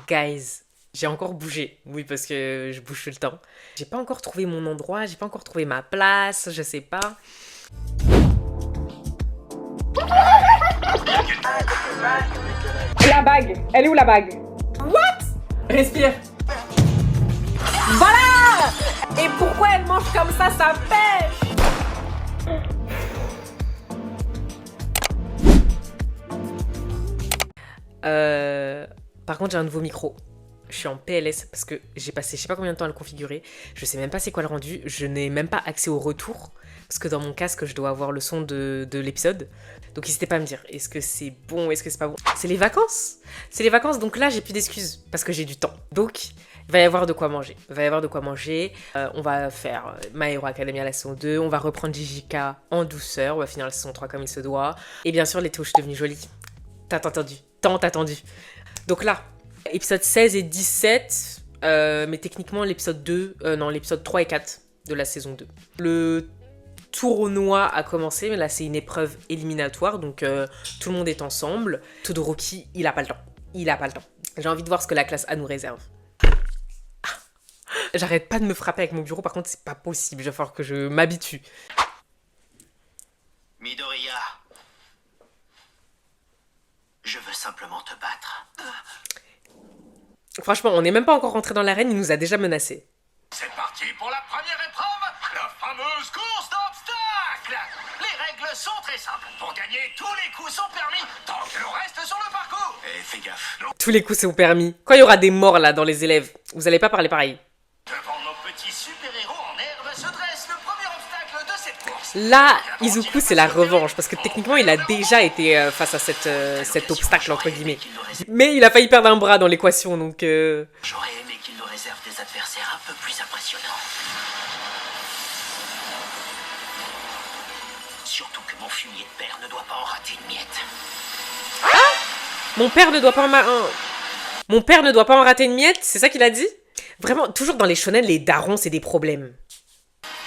Guys, j'ai encore bougé. Oui, parce que je bouge tout le temps. J'ai pas encore trouvé mon endroit, j'ai pas encore trouvé ma place, je sais pas. La bague. Elle est où la bague? Respire. Voilà. Et pourquoi elle mange comme ça pêche? Par contre, j'ai un nouveau micro. Je suis en PLS parce que j'ai passé je sais pas combien de temps à le configurer. Je sais même pas c'est quoi le rendu. Je n'ai même pas accès au retour. Parce que dans mon casque, je dois avoir le son de l'épisode. Donc n'hésitez pas à me dire, est-ce que c'est bon, est-ce que c'est pas bon. C'est les vacances. C'est les vacances, donc là, j'ai plus d'excuses. Parce que j'ai du temps. Donc, il va y avoir de quoi manger. Il va y avoir de quoi manger. On va faire My Hero Academia la saison 2. On va reprendre JJK en douceur. On va finir la saison 3 comme il se doit. Et bien sûr, les touches devenues jolies. T'as attendu. Tant attendu. Donc là, épisode 16 et 17, mais techniquement l'épisode 2, non, l'épisode 3 et 4 de la saison 2. Le tournoi a commencé, mais là c'est une épreuve éliminatoire, donc tout le monde est ensemble. Todoroki, il a pas le temps. Il a pas le temps. J'ai envie de voir ce que la classe A nous réserve. Ah, j'arrête pas de me frapper avec mon bureau, par contre c'est pas possible, il va falloir que je m'habitue. Midoriya, je veux simplement te battre. Franchement, on n'est même pas encore rentré dans l'arène, il nous a déjà menacés. C'est parti pour la première épreuve, la fameuse course d'obstacles. Les règles sont très simples. Pour gagner, tous les coups sont permis tant que l'on reste sur le parcours. Et fais gaffe. Tous les coups c'est au permis. Quand il y aura des morts là dans les élèves, vous allez pas parler pareil. Devant nos petits super-héros en herbe se dresse le premier obstacle de cette course. Là, Izuku, c'est la revanche, parce que techniquement, il a déjà été face à cet obstacle, entre guillemets. Mais il a failli perdre un bras dans l'équation, donc... J'aurais aimé qu'il nous réserve des adversaires un peu plus impressionnants. Surtout que mon fumier de père ne doit pas en rater une miette. Mon père ne doit pas Mon père ne doit pas en rater une miette, c'est ça qu'il a dit? Vraiment, toujours dans les shonen, les darons, c'est des problèmes.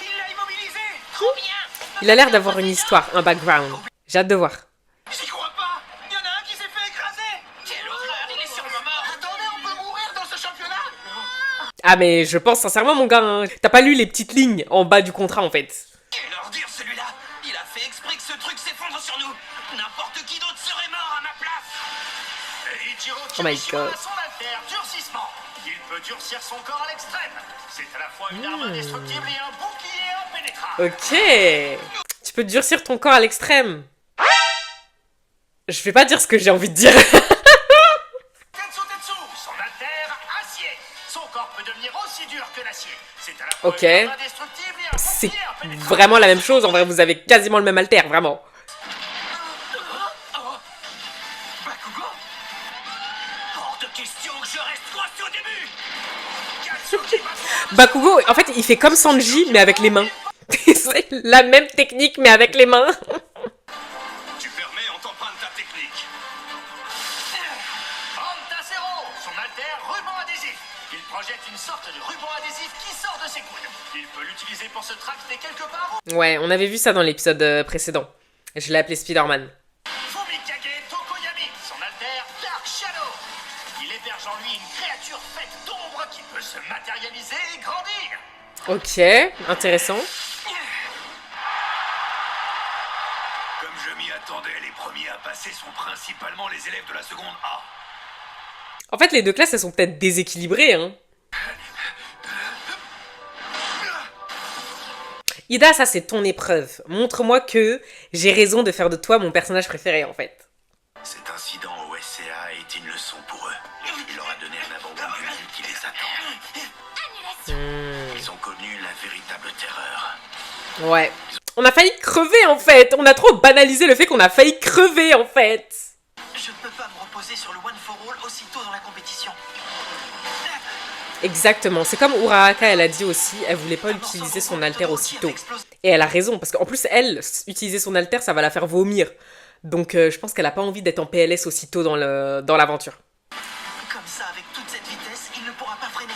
Il l'a immobilisé. Trop bien. Il a l'air d'avoir une histoire, un background. J'ai hâte de voir. J'y crois pas. Il y en a un qui s'est fait écraser. Quelle horreur, il est sûrement mort. Attendez, on peut mourir dans ce championnat. Ah mais je pense sincèrement, mon gars, hein, t'as pas lu les petites lignes en bas du contrat, en fait. Quel ordure celui-là. Il a fait exprès que ce truc s'effondre sur nous. N'importe qui d'autre serait mort à ma place. Et Ichiro Oh my Kirishima God. a son alter durcissement. Il peut durcir son corps à l'extrême. C'est à la fois une arme indestructible et un bouclier impénétrable. Ok. Tu peux durcir ton corps à l'extrême. Je vais pas dire ce que j'ai envie de dire. Tetsu Tetsu, son alter acier. Son corps peut devenir aussi dur que l'acier. C'est à la fois Ok. une arme indestructible et un C'est bouclier impénétrable. vraiment la même chose, en vrai, vous avez quasiment le même alter, vraiment. Bakugo, hors de question que je reste coincé au début. Katsuki Bakugo, en fait, il fait comme Sanji, mais avec les mains. C'est la même technique, mais avec les mains. Tu permets, on t'emprunte ta technique. Fantasero, son alter ruban adhésif. Il projette une sorte de ruban adhésif qui sort de ses coudes. Il peut l'utiliser pour se tracter quelque part. Ouais, on avait vu ça dans l'épisode précédent. Je l'ai appelé Spider-Man. Fumikage Tokoyami, son alter Dark Shadow. Il héberge en lui une créature faite d'ombre qui peut se matérialiser et grandir. Ok, intéressant. Comme je m'y attendais, les premiers à passer sont principalement les élèves de la seconde A. En fait, les deux classes, elles sont peut-être déséquilibrées, hein. Ida, ça c'est ton épreuve. Montre-moi que j'ai raison de faire de toi mon personnage préféré, en fait. Cet incident au SCA est une leçon pour eux. Il leur a donné un avant-goût du mal qui les attend. Ils ont connu la véritable terreur. Ouais. On a failli crever, en fait. On a trop banalisé le fait qu'on a failli crever, en fait. Je ne peux pas me reposer sur le One for All aussitôt dans la compétition. Exactement. C'est comme Uraraka, elle a dit aussi, elle voulait pas utiliser son alter aussitôt. Et elle a raison, parce qu'en plus, elle, utiliser son alter, ça va la faire vomir. Donc, je pense qu'elle a pas envie d'être en PLS aussitôt dans l'aventure. Comme ça, avec toute cette vitesse, il ne pourra pas freiner.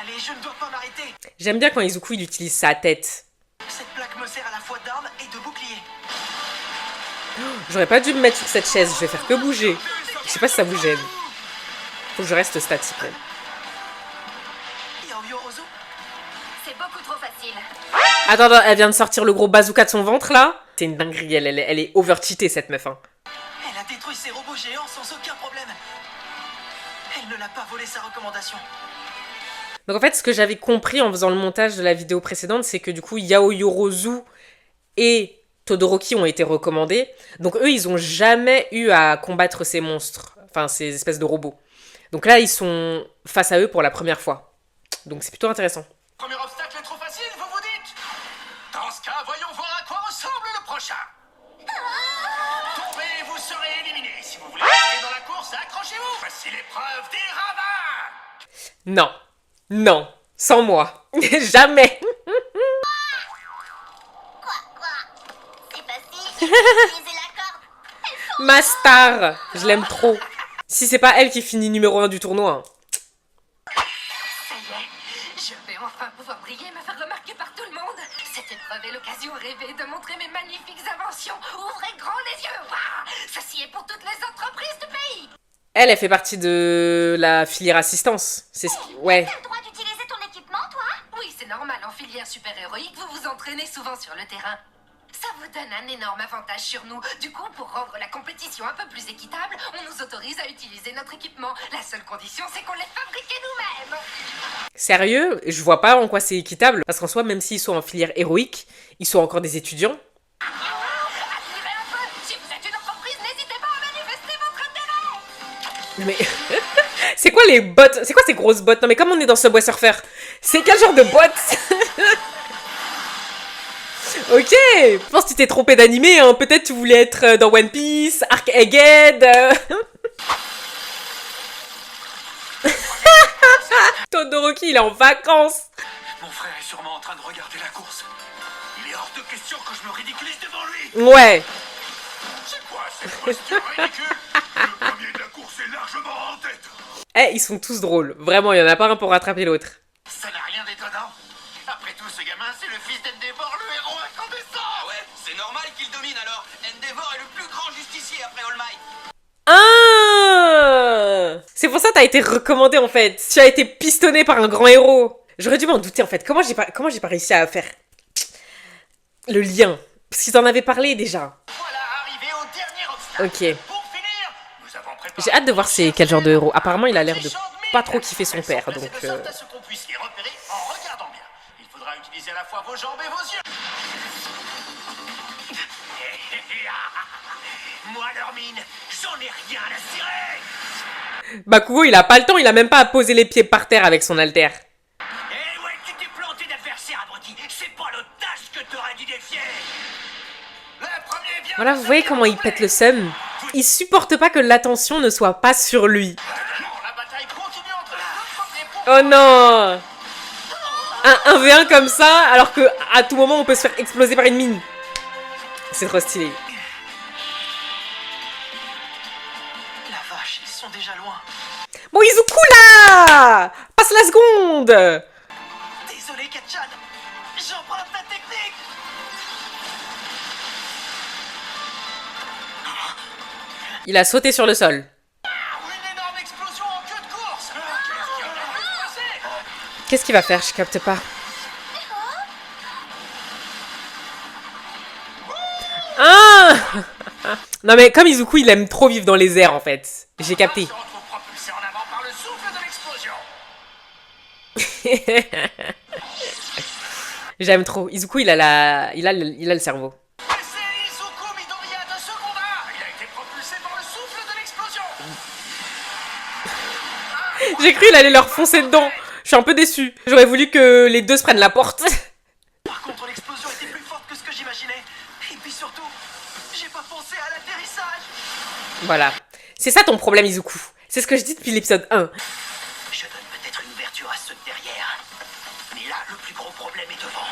Allez, je ne dois pas m'arrêter. J'aime bien quand Izuku, il utilise sa tête. Cette plaque me sert à la fois d'arme et de bouclier. J'aurais pas dû me mettre sur cette chaise, je vais faire que bouger. Je sais pas si ça vous gêne. Faut que je reste statique même. Yaoyorozu? C'est beaucoup trop facile. Attends, attends, elle vient de sortir le gros bazooka de son ventre là. C'est une dinguerie, elle est over-cheatée cette meuf. Hein. Elle a détruit ses robots géants sans aucun problème. Elle ne l'a pas volé sa recommandation. Donc en fait, ce que j'avais compris en faisant le montage de la vidéo précédente, c'est que du coup, Yaoyorozu et Todoroki ont été recommandés. Donc eux, ils ont jamais eu à combattre ces monstres, enfin ces espèces de robots. Donc là, ils sont face à eux pour la première fois. Donc c'est plutôt intéressant. Premier obstacle est trop facile, vous vous dites? Dans ce cas, voyons voir à quoi ressemble le prochain. Tombez et vous serez éliminé. Si vous voulez rester dans la course, accrochez-vous. Voici l'épreuve des ravins. Non, non, sans moi, jamais. C'est facile. Utiliser la corde. Ma star, je l'aime trop. Si c'est pas elle qui finit numéro 1 du tournoi. Hein. Ça y est, je vais enfin pouvoir briller et me faire remarquer par tout le monde. Cette épreuve est l'occasion rêvée de montrer mes magnifiques inventions. Ouvrez grand les yeux. Waouh, ceci est pour toutes les entreprises du pays. Elle fait partie de la filière assistance. C'est ce qui... Ouais. T'as le droit d'utiliser ton équipement, toi? Oui, c'est normal. En filière super-héroïque, vous vous entraînez souvent sur le terrain. Ça vous donne un énorme avantage sur nous. Du coup, pour rendre la compétition un peu plus équitable, on nous autorise à utiliser notre équipement. La seule condition, c'est qu'on l'ait fabriqué nous-mêmes. Sérieux, je vois pas en quoi c'est équitable. Parce qu'en soi, même s'ils sont en filière héroïque, ils sont encore des étudiants. Admirez un peu. Si vous êtes une entreprise, n'hésitez pas à manifester votre intérêt. Mais c'est quoi les bots? C'est quoi ces grosses bots? Non mais comme on est dans Subway Surfer, c'est quel genre de bots? Ok, je pense que tu t'es trompé d'animé, hein. Peut-être tu voulais être dans One Piece, Arc Egghead. Todoroki, il est en vacances. Mon frère est sûrement en train de regarder la course. Il est hors de question que je me ridiculise devant lui. Ouais. C'est quoi cette posture ridicule? Le premier de la course est largement en tête. Eh, ils sont tous drôles. Vraiment, il y en a pas un pour rattraper l'autre. Ça n'a rien d'étonnant. Après tout, ce gamin, c'est le fils d'Endeavor, le héros incandescent. Ah ouais, c'est normal qu'il domine alors. Endeavor est le plus grand justicier après All Might. Ah, c'est pour ça que t'as été recommandé en fait. Tu as été pistonné par un grand héros. J'aurais dû m'en douter en fait. Comment j'ai pas réussi à faire le lien? Parce qu'ils en avaient parlé déjà. Voilà, arrivé au dernier obstacle. Ok. Pour finir, nous avons préparé J'ai hâte de voir c'est quel genre de héros. Apparemment, il a l'air de pas trop kiffer son Elles sont père, placées donc. de sorte à ce qu'on puisse les repérer en regardant bien. Il faudra utiliser à la fois vos jambes et vos yeux. Moi, leur mine, j'en ai rien à cirer. Bakugo, il a pas le temps, il a même pas à poser les pieds par terre avec son haltère. Eh ouais, tu t'es planté d'adversaire, abruti. C'est pas l'autre tâche que t'aurais dû défier. Le premier vient. Voilà, vous voyez comment il pète le seum. Il supporte pas que l'attention ne soit pas sur lui. La bataille continue entre les deux premiers. Oh non! Un 1v1 comme ça, alors que à tout moment on peut se faire exploser par une mine. C'est trop stylé. La vache, ils sont déjà loin. Bon, Izuku là! Passe la seconde! Désolé, Katchan. J'emprunte ta technique. Il a sauté sur le sol. Une énorme explosion en queue de course. Qu'est-ce qui aurait pu se passer? Qu'est-ce qu'il va faire? Je capte pas. Ah! Non mais comme Izuku, il aime trop vivre dans les airs en fait. J'ai capté. Se retrouve propulsé en avant par le souffle de l'explosion. J'aime trop. Izuku, il a le cerveau. Et c'est Izuku Midoriya de ce combat. Il a été propulsé par le souffle de l'explosion. J'ai cru qu'il allait leur foncer dedans. Je suis un peu déçue. J'aurais voulu que les deux se prennent la porte. Par contre, l'explosion était plus forte que ce que j'imaginais. Et puis surtout, j'ai pas pensé à l'atterrissage. Voilà. C'est ça ton problème, Izuku. C'est ce que je dis depuis l'épisode 1. Je donne peut-être une ouverture à ceux de derrière. Mais là, le plus gros problème est devant.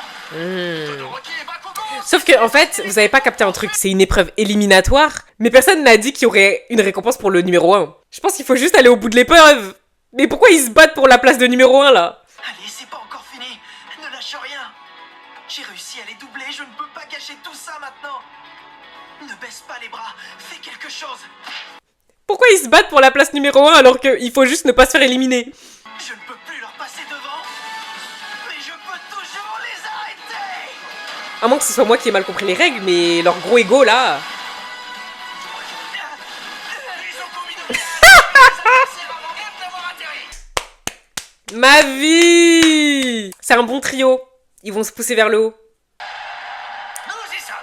Todoroki et Bakugo. Sauf que, en fait, vous avez pas capté un truc. C'est une épreuve éliminatoire. Mais personne n'a dit qu'il y aurait une récompense pour le numéro 1. Je pense qu'il faut juste aller au bout de l'épreuve. Mais pourquoi ils se battent pour la place de numéro 1 là? Allez, c'est pas encore fini. Ne lâche rien. J'ai réussi à les doubler. Je ne peux pas gâcher tout ça maintenant. Ne baisse pas les bras. Fais quelque chose. Pourquoi ils se battent pour la place numéro 1 alors qu'il faut juste ne pas se faire éliminer? Je ne peux plus leur passer devant, mais je peux toujours les arrêter. À moins que ce soit moi qui ai mal compris les règles, mais leur gros ego là... Ils ont commis de adversaires avant même d'avoir atterri. Ma vie! C'est un bon trio. Ils vont se pousser vers le haut. Nous y sommes.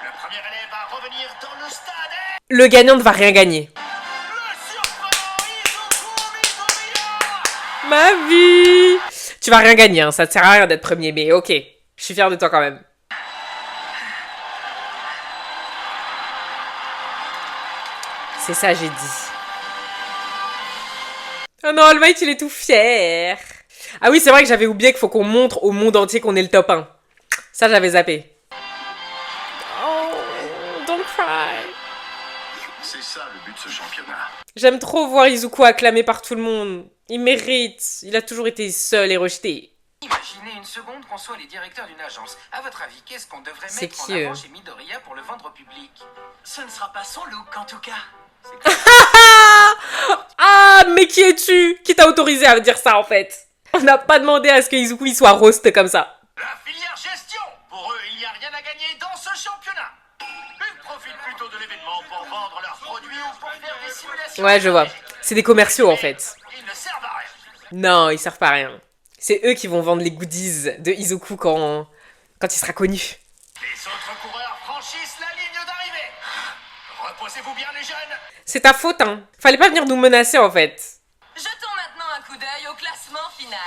Le premier élève à revenir dans le stade est Le gagnant ne va rien gagner. le surprenant Izuku Midoriya. Ma vie! Tu vas rien gagner, hein. Ça te sert à rien d'être premier, mais ok. Je suis fière de toi quand même. C'est ça, j'ai dit. Oh non, All Might, il est tout fier. Ah oui, c'est vrai que j'avais oublié qu'il faut qu'on montre au monde entier qu'on est le top 1. Ça, j'avais zappé. Oh, don't cry. C'est ça le but de ce championnat. J'aime trop voir Izuku acclamé par tout le monde. Il mérite. Il a toujours été seul et rejeté. Imaginez une seconde qu'on soit les directeurs d'une agence. À votre avis, qu'est-ce qu'on devrait C'est mettre en qui, avant chez Midoriya pour le vendre au public? Ce ne sera pas son look en tout cas. C'est clair. Ah, mais qui es-tu? Qui t'a autorisé à dire ça en fait? On n'a pas demandé à ce que Izuku il soit roast comme ça. La filière gestion. Pour eux, il n'y a rien à gagner dans ce championnat. Ils profitent plutôt de l'événement pour vendre leurs produits ou pour faire des simulations. Ouais, je vois. C'est des commerciaux en fait. Ils ne servent à rien. Non, ils servent pas à rien. C'est eux qui vont vendre les goodies de Izuku quand il sera connu. Les autres coureurs franchissent la ligne d'arrivée. Reposez-vous bien les jeunes. C'est ta faute, hein. Fallait pas venir nous menacer en fait. Jetons maintenant un coup d'œil au classement final.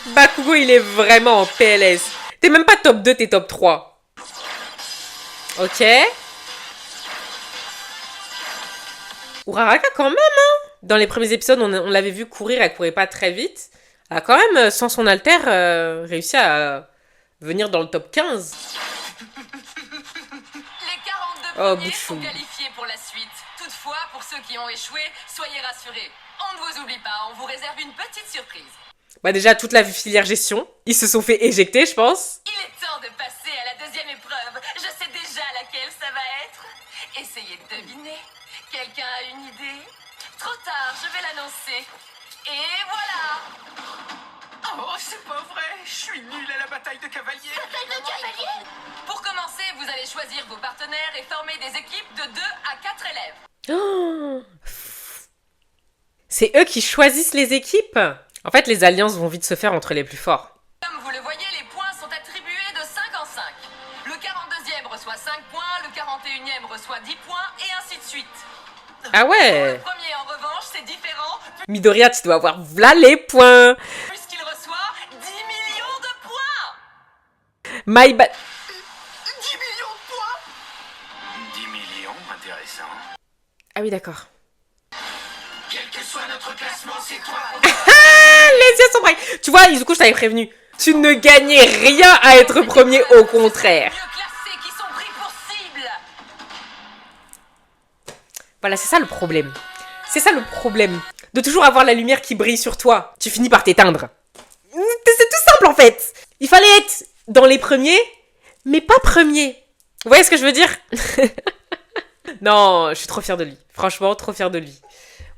Bakugo, il est vraiment en PLS. T'es même pas top 2, t'es top 3. Ok. Uraraka quand même, hein. Dans les premiers épisodes, on l'avait vu courir, elle courait pas très vite. Elle a quand même, sans son alter, réussi à venir dans le top 15. Les 42 Oh, premiers sont Bouchou. qualifiés pour la suite. Toutefois, pour ceux qui ont échoué, soyez rassurés. On ne vous oublie pas, on vous réserve une petite surprise. Bah déjà, toute la filière gestion. Ils se sont fait éjecter, je pense. Il est temps de passer à la deuxième épreuve. Je sais déjà laquelle ça va être. Essayez de deviner. Quelqu'un a une idée? Trop tard, je vais l'annoncer. Et voilà! Oh, c'est pas vrai. Je suis nul à la bataille de cavaliers. Pour commencer, vous allez choisir vos partenaires et former des équipes de 2 à 4 élèves. Oh. C'est eux qui choisissent les équipes. En fait, les alliances vont vite se faire entre les plus forts. Comme vous le voyez, les points sont attribués de 5 en 5. Le 42e reçoit 5 points, le 41e reçoit 10 points, et ainsi de suite. Ah ouais. Le premier, en revanche, c'est différent, Midoriya, tu dois avoir v'là les points. puisqu'il reçoit 10 millions de points. My bad. 10 millions de points. 10 millions, intéressant. Ah oui, d'accord. Quel que soit notre classement, c'est toi. Ah, les yeux sont braillés. Tu vois, Izuku, je t'avais prévenu. Tu ne gagnais rien à être premier, au contraire. Mieux classés qui sont pris pour cible. Voilà, c'est ça le problème. C'est ça le problème. De toujours avoir la lumière qui brille sur toi. Tu finis par t'éteindre. C'est tout simple en fait. Il fallait être dans les premiers, mais pas premier. Vous voyez ce que je veux dire? Non, je suis trop fière de lui. Franchement, trop fière de lui.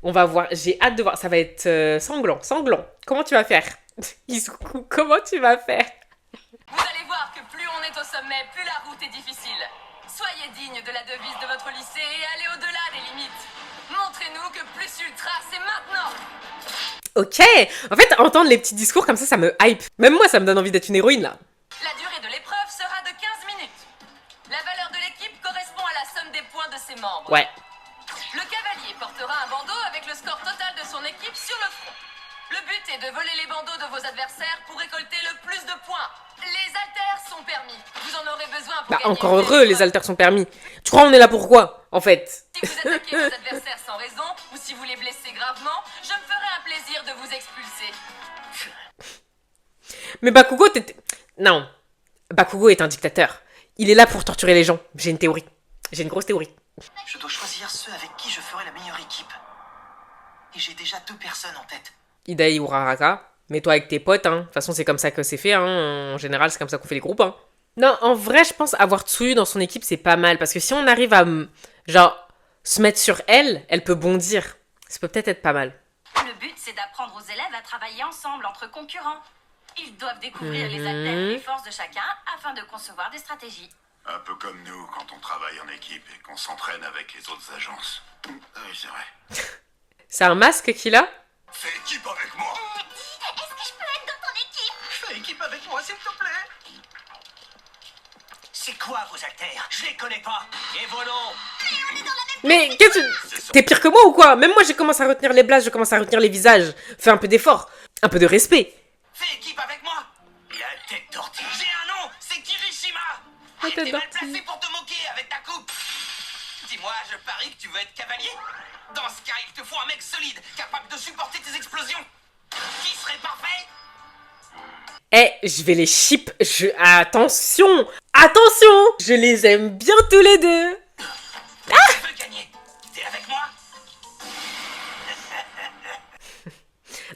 On va voir. J'ai hâte de voir. Ça va être sanglant, sanglant. Comment tu vas faire? Izuku, comment tu vas faire? Vous allez voir que plus on est au sommet, plus la route est difficile. Soyez digne de la devise de votre lycée et allez au-delà des limites. Montrez-nous que plus ultra, c'est maintenant. Ok. En fait, entendre les petits discours comme ça me hype. Même moi, ça me donne envie d'être une héroïne là. La durée de l'épreuve sera de 15 minutes. La valeur de l'équipe correspond à la somme des points de ses membres. Ouais. Le cavalier portera un bandeau avec le score total de son équipe sur le front. Le but est de voler les bandeaux de vos adversaires pour récolter le plus de points. Les haltères sont permis. Vous en aurez besoin pour Bah gagner encore une heureux, les épreuve. haltères sont permis. Tu crois on est là pour quoi, en fait? Si vous attaquez vos adversaires sans raison ou si vous les blessez gravement, je me ferai un plaisir de vous expulser. Mais Bakugo, non. Bakugo est un dictateur. Il est là pour torturer les gens. J'ai une théorie. J'ai une grosse théorie. Je dois choisir ceux avec qui je ferai la meilleure équipe. Et j'ai déjà 2 personnes en tête. Idai Uraraka, mets-toi avec tes potes, hein. De toute façon, c'est comme ça que c'est fait, hein. En général, c'est comme ça qu'on fait les groupes, hein. Non, en vrai, je pense avoir Tsuyu dans son équipe, c'est pas mal. Parce que si on arrive à, genre, se mettre sur elle, elle peut bondir. Ça peut peut-être être pas mal. Le but, c'est d'apprendre aux élèves à travailler ensemble, entre concurrents. Ils doivent découvrir les haltères et les forces de chacun afin de concevoir des stratégies. Un peu comme nous quand on travaille en équipe et qu'on s'entraîne avec les autres agences. Oui, c'est vrai. C'est un masque qu'il a? Fais équipe avec moi. Est-ce que je peux être dans ton équipe? Fais équipe avec moi, s'il te plaît. C'est quoi vos haltères? Je les connais pas. Et vos noms? Mais qu'est-ce que... T'es pire que moi ou quoi? Même moi, j'ai commencé à retenir les blases, je commence à retenir les visages. Fais un peu d'effort. Un peu de respect. Fais équipe avec moi. La tête d'ortie. J'ai un nom, c'est Kirishima. La Et tête t'es mal d'ortie. placé pour te moquer avec ta coupe. Dis-moi, je parie que tu veux être cavalier? Dans ce cas, il te faut un mec solide, capable de supporter tes explosions. Qui serait parfait? Eh, je vais les ship. Attention! Attention! Je les aime bien tous les deux. Je veux gagner. T'es avec moi?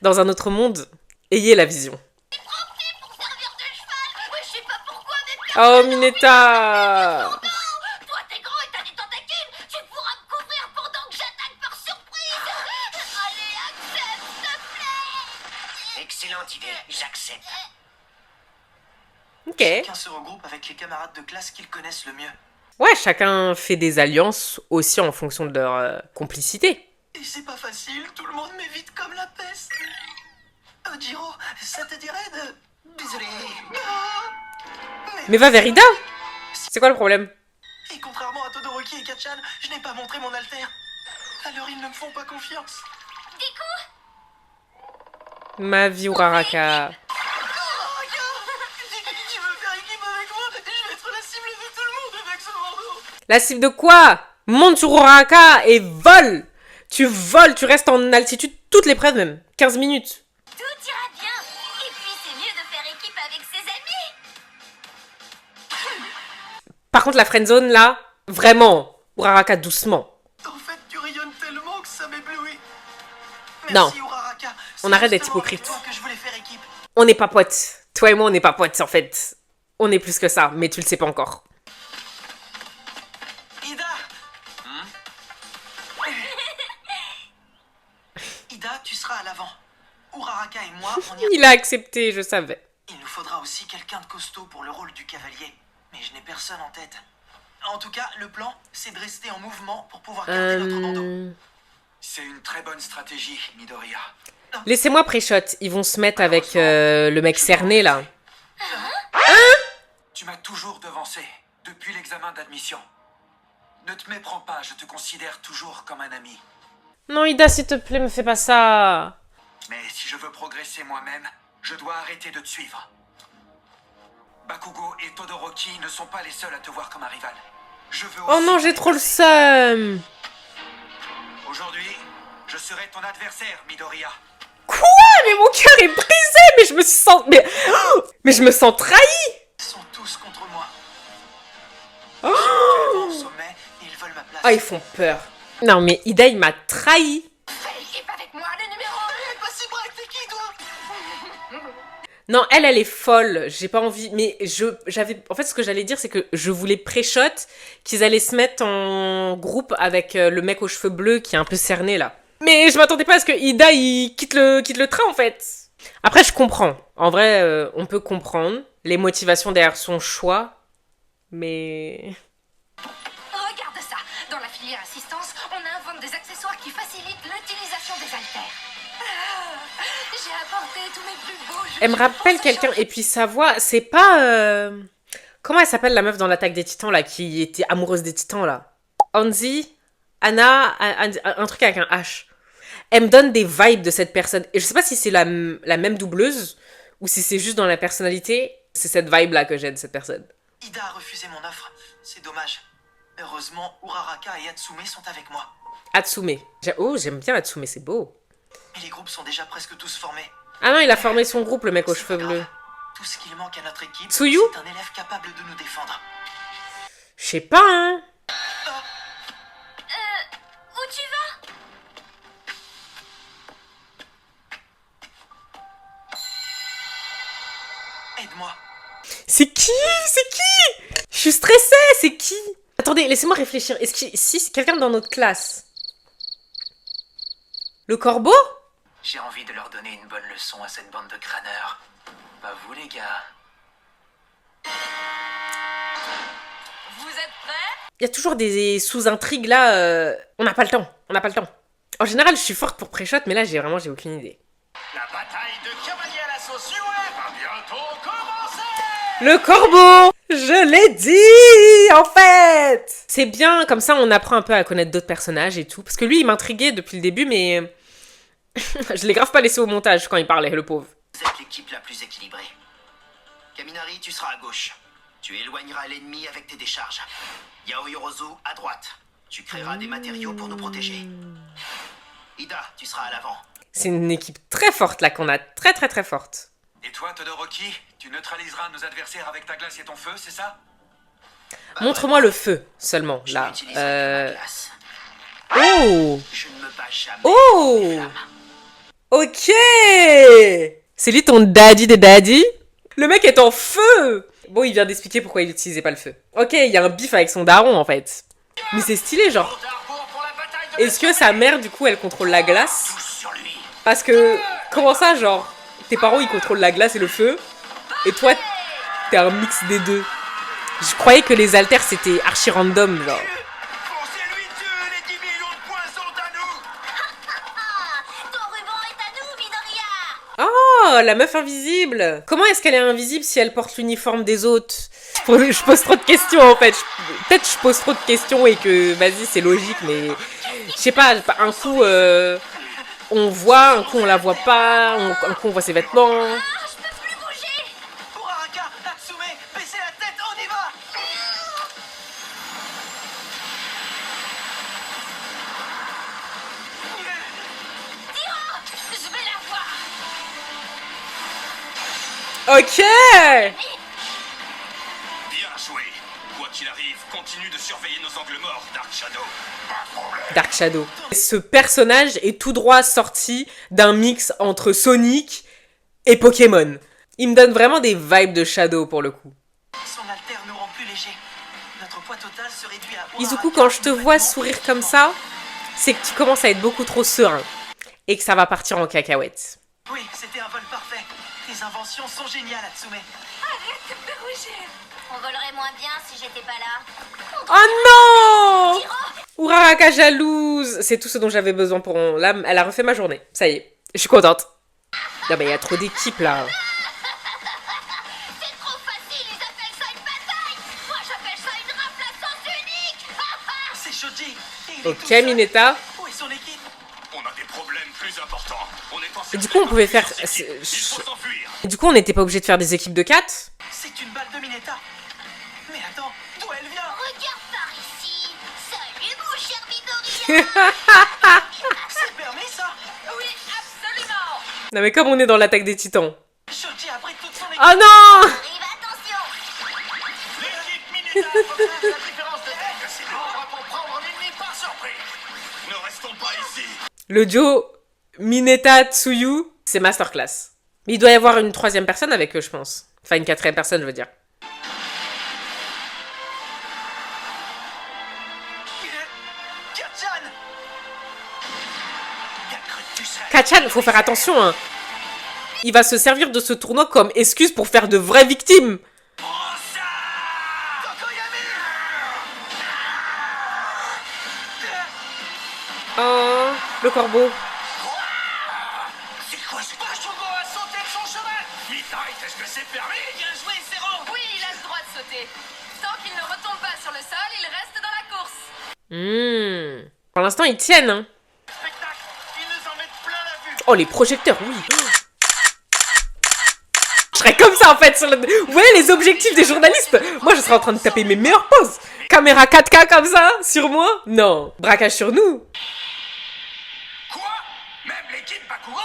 Dans un autre monde, ayez la vision. Ouais, je sais pas pourquoi, mais Oh, Mineta! toi t'es grand et t'as des tentacules. Tu pourras me couvrir pendant que j'attaque par surprise. Allez, accepte, s'il te plaît. Excellente idée, j'accepte. Ok. Chacun se regroupe avec les camarades de classe qu'ils connaissent le mieux. Ouais, chacun fait des alliances aussi en fonction de leur complicité. Et c'est pas facile, tout le monde m'évite comme la peste. Jiro, ça te dirait de... Désolé. Mais va vers Ida! C'est quoi le problème? Et contrairement à Todoroki et Kachan, je n'ai pas montré mon alter. Alors ils ne me font pas confiance. Ma vie, Uraraka. Tu veux faire équipe avec moi? Je vais être la cible de tout le monde avec ce bandeau. La cible de quoi? Monte sur Uraraka et vole! Tu voles, tu restes en altitude toute l'épreuve même. 15 minutes. Tout ira bien. Et puis c'est mieux de faire équipe avec ses amis. Par contre, la friendzone là, vraiment, Uraraka doucement. En fait, tu rayonnes tellement que ça m'éblouit. Non. Merci, Uraraka. On C'est arrête d'être justement avec hypocrite. toi que je voulais faire équipe. On n'est pas potes. Toi et moi, on n'est pas potes en fait. On est plus que ça, mais tu le sais pas encore. Ida. Ida, tu seras à l'avant. Uraraka et moi, on ira... Il a accepté, je savais. Il nous faudra aussi quelqu'un de costaud pour le rôle du cavalier. Mais je n'ai personne en tête. En tout cas, le plan, c'est de rester en mouvement pour pouvoir garder notre bandeau. C'est une très bonne stratégie, Midoriya. Laissez-moi pré-shot. Ils vont se mettre avec le mec cerné là. Tu m'as toujours devancé, depuis l'examen d'admission. Ne te méprends pas, je te considère toujours comme un ami. Non, Ida, s'il te plaît, me fais pas ça. Mais si je veux progresser moi-même, je dois arrêter de te suivre. Bakugo et Todoroki ne sont pas les seuls à te voir comme un rival. Je veux Oh aussi non, te j'ai trop le dépasser. seum. Aujourd'hui, je serai ton adversaire, Midoriya. Quoi? Mais mon cœur est brisé. Mais je me sens... Mais je me sens trahi. Ils sont tous contre moi. Oh. Actuellement au sommet, et ils veulent ma place. Ah, ils font peur. Non, mais Ida, il m'a trahi. Fais équipe avec moi, le numéro Eh, pas si braque, t'es qui, toi? Non, elle est folle. J'ai pas envie. Mais j'avais. En fait, ce que j'allais dire, c'est que je voulais pré-shot qu'ils allaient se mettre en groupe avec le mec aux cheveux bleus qui est un peu cerné là. Mais je m'attendais pas à ce que Ida il quitte le train en fait. Après, je comprends. En vrai, on peut comprendre les motivations derrière son choix. Mais. Regarde ça. Dans la filière assistance, on invente des accessoires qui facilitent l'utilisation des haltères. Ah, j'ai apporté tous mes plus beaux jeux. Elle me rappelle quelqu'un. Et puis sa voix, c'est pas. Comment elle s'appelle la meuf dans l'attaque des titans là qui était amoureuse des titans là? Anzi? Anna? Un truc avec un H. Elle me donne des vibes de cette personne. Et je sais pas si c'est la même doubleuse ou si c'est juste dans la personnalité. C'est cette vibe-là que j'ai de cette personne. Ida a refusé mon offre. C'est dommage. Heureusement, Uraraka et Hatsume sont avec moi. Hatsume. Oh, j'aime bien Hatsume, c'est beau. Mais les groupes sont déjà presque tous formés. Ah non, il a formé son groupe, le mec aux C'est cheveux pas bleus. grave. Tout ce qu'il manque à notre équipe, Tsuyu? c'est un élève capable de nous défendre. Je sais pas, hein. Où tu vas? Aide-moi. C'est qui? C'est qui? suis stressée, c'est qui? Attendez, laissez-moi réfléchir. Est-ce que si c'est quelqu'un dans notre classe? Le corbeau? J'ai envie de leur donner une bonne leçon à cette bande de crâneurs. Pas vous, les gars. Vous êtes prêts? Il y a toujours des sous-intrigues là. On n'a pas le temps. On n'a pas le temps. En général, je suis forte pour pré-shot, mais là, j'ai aucune idée. La bataille de cavaliers à l'assaut Siouet va bientôt commencer. Le corbeau! Je l'ai dit, en fait! C'est bien, comme ça, on apprend un peu à connaître d'autres personnages et tout. Parce que lui, il m'intriguait depuis le début, mais... je l'ai grave pas laissé au montage quand il parlait, le pauvre. Vous êtes l'équipe la plus équilibrée. Kaminari, tu seras à gauche. Tu éloigneras l'ennemi avec tes décharges. Yaoyorozu, à droite. Tu créeras des matériaux pour nous protéger. Ida, tu seras à l'avant. C'est une équipe très forte, là, qu'on a. Très, très, très forte. Et toi, Todoroki, tu neutraliseras nos adversaires avec ta glace et ton feu, c'est ça? Montre-moi le feu, seulement, Je là. n'utiliserai que ma glace. Oh! Je ne me bats jamais. Oh! avec les flammes. Ok! C'est lui ton daddy des daddy? Le mec est en feu! Bon, il vient d'expliquer pourquoi il n'utilisait pas le feu. Ok, il y a un bif avec son daron, en fait. Mais c'est stylé, genre. D'Arbour pour la bataille de Est-ce que sa mère, du coup, elle contrôle la glace? Tous sur lui. Parce que, comment ça, genre, tes parents, ils contrôlent la glace et le feu, et toi, t'es un mix des deux. Je croyais que les haltères, c'était archi random, genre. Foncez-lui dessus, les 10 millions de points sont à nous. Ton ruban est à nous, Midoriya! Oh, la meuf invisible! Comment est-ce qu'elle est invisible si elle porte l'uniforme des autres? Je pose trop de questions, en fait. Peut-être je pose trop de questions et que, vas-y, c'est logique, mais... Je sais pas, un coup, on voit, un coup, on la voit pas, un coup, on voit ses vêtements. Ah, je peux plus bouger! Pour Araka, Natsume, baissez la tête, on y va. Je vais la voir! Ok! Bien joué. Quoi qu'il arrive, continue de surveiller nos angles morts, Dark Shadow. Pas de problème. Dark Shadow. Ce personnage est tout droit sorti d'un mix entre Sonic et Pokémon. Il me donne vraiment des vibes de Shadow pour le coup. Son alter nous rend plus légers. Notre poids total se réduit à... Izuku, quand je te vois sourire comme ça, c'est que tu commences à être beaucoup trop serein. Et que ça va partir en cacahuète. Oui, c'était un vol parfait. Tes inventions sont géniales, Natsume. Arrête de rougir! On volerait moins bien si j'étais pas là. Oh non! Uraraka jalouse! C'est tout ce dont j'avais besoin pour... Là, elle a refait ma journée. Ça y est, je suis contente. Non mais il y a trop d'équipes là. C'est trop facile, ils appellent ça une bataille! Moi j'appelle ça une rafle à sens unique! C'est Shoji. Et il est tout Ok, seul. Mineta. Où est son équipe? On a des problèmes plus importants. On est en Et du coup, on pouvait faire... Il faut s'enfuir. Et du coup, on n'était pas obligé de faire des équipes de 4. C'est une balle de Mineta. Mais attends, d'où elle vient? Regarde par ici! Salut mon cher Midoriya! C'est permis, ça? Oui, absolument! Non mais comme on est dans l'attaque des titans. Shoji abrite toute son équipe. Oh non! Arrive, attention! L'équipe Mineta possède la différence de tête. C'est l'ordre pour prendre un ennemi par surprise. Ne restons pas ici. Le duo Mineta Tsuyu, c'est masterclass. Mais il doit y avoir une troisième personne avec eux, je pense. Enfin, une quatrième personne, je veux dire. Kachan! Bien cru que tu serais... Kachan, faut faire attention, hein. Il va se servir de ce tournoi comme excuse pour faire de vraies victimes. Oh, le corbeau. C'est quoi ce Bashugo a sauté de son cheval. Midnight, est-ce que c'est permis? Bien joué, Zéro! Oui, il a le droit de sauter. Tant qu'il ne retombe pas sur le sol, il reste dans la course. Pour l'instant, ils tiennent, hein. Spectacle, ils nous en mettent plein la vue. Oh, les projecteurs, oui. Je serais comme ça, en fait. Sur le... Vous voyez les objectifs des journalistes? Moi, je serais en train de taper mes meilleures poses. Caméra 4K comme ça, sur moi? Non. Braquage sur nous. Quoi? Même l'équipe Bakugo?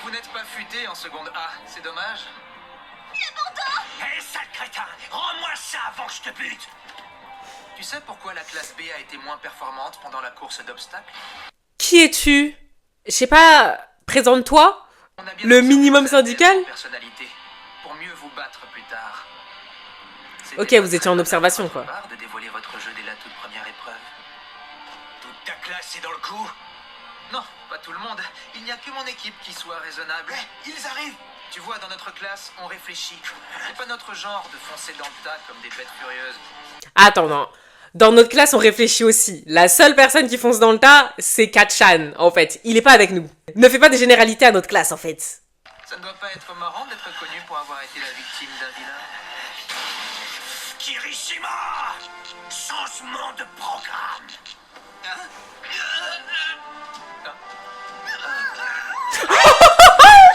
Vous n'êtes pas futé en seconde A, c'est dommage. Hé, sale crétin, rends-moi ça avant que je te bute. Tu sais pourquoi la classe B a été moins performante pendant la course d'obstacles? Qui es-tu? Je sais pas, présente-toi. On a bien Le observé minimum que ça syndical? dépend de personnalité. Pour mieux Ok, vous étiez en observation, quoi. Marre de dévoiler votre jeu dès la toute première épreuve. Toute ta classe est dans le coup. Non, pas tout le monde. Il n'y a que mon équipe qui soit raisonnable. Ils arrivent. Tu vois, dans notre classe, on réfléchit. C'est pas notre genre de foncer dans le tas comme des bêtes furieuses. Attends, non. Dans notre classe, on réfléchit aussi. La seule personne qui fonce dans le tas, c'est Katchan, en fait. Il est pas avec nous. Ne fais pas des généralités à notre classe, en fait. Ça ne doit pas être marrant d'être connu pour avoir été la victime d'un vilain. Kirishima, changement de programme.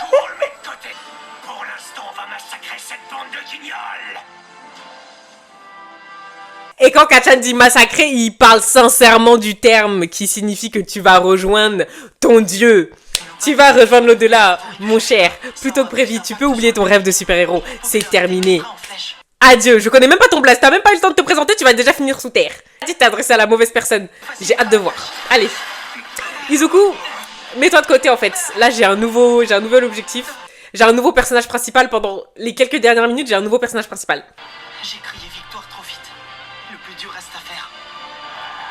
Cool, mets de côté. Pour l'instant, on va massacrer cette bande de guignols. Et quand Katchan dit massacrer, il parle sincèrement du terme qui signifie que tu vas rejoindre ton dieu. Tu vas rejoindre l'au-delà, mon cher. Plutôt que prévu, tu peux oublier ton rêve de super-héros. C'est terminé. Adieu, je connais même pas ton blast, t'as même pas eu le temps de te présenter, tu vas déjà finir sous terre. Tu t'es adressé à la mauvaise personne. J'ai hâte de voir. Allez. Izuku, mets-toi de côté en fait. Là, j'ai un nouvel objectif. J'ai un nouveau personnage principal pendant les quelques dernières minutes, j'ai un nouveau personnage principal. J'ai crié victoire trop vite. Le plus dur reste à faire.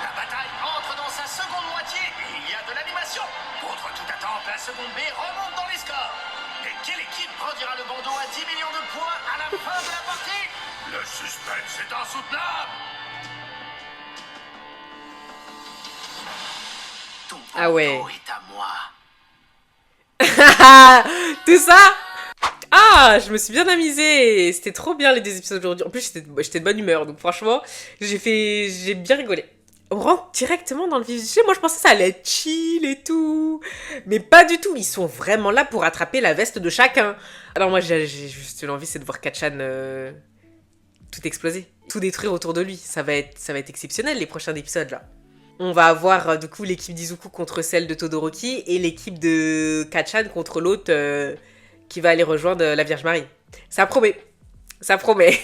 La bataille entre dans sa seconde moitié et il y a de l'animation. Contre toute attente, la seconde B remonte dans les scores. Et quelle équipe brandira le bandeau à 10 millions de points à la fin de la partie? Le suspense est insoutenable. Ton Ah ouais. bandeau est à moi. Tout ça. Ah, je me suis bien amusée. C'était trop bien les deux épisodes aujourd'hui. En plus, j'étais de bonne humeur. Donc franchement, j'ai bien rigolé. On rentre directement dans le vif du sujet. Moi, je pensais que ça allait être chill et tout. Mais pas du tout. Ils sont vraiment là pour attraper la veste de chacun. Alors moi, j'ai juste l'envie, c'est de voir Katchan tout exploser. Tout détruire autour de lui. Ça va être exceptionnel, les prochains épisodes, là. On va avoir, du coup, l'équipe d'Izuku contre celle de Todoroki. Et l'équipe de Katchan contre l'autre qui va aller rejoindre la Vierge Marie. Ça promet. Ça promet.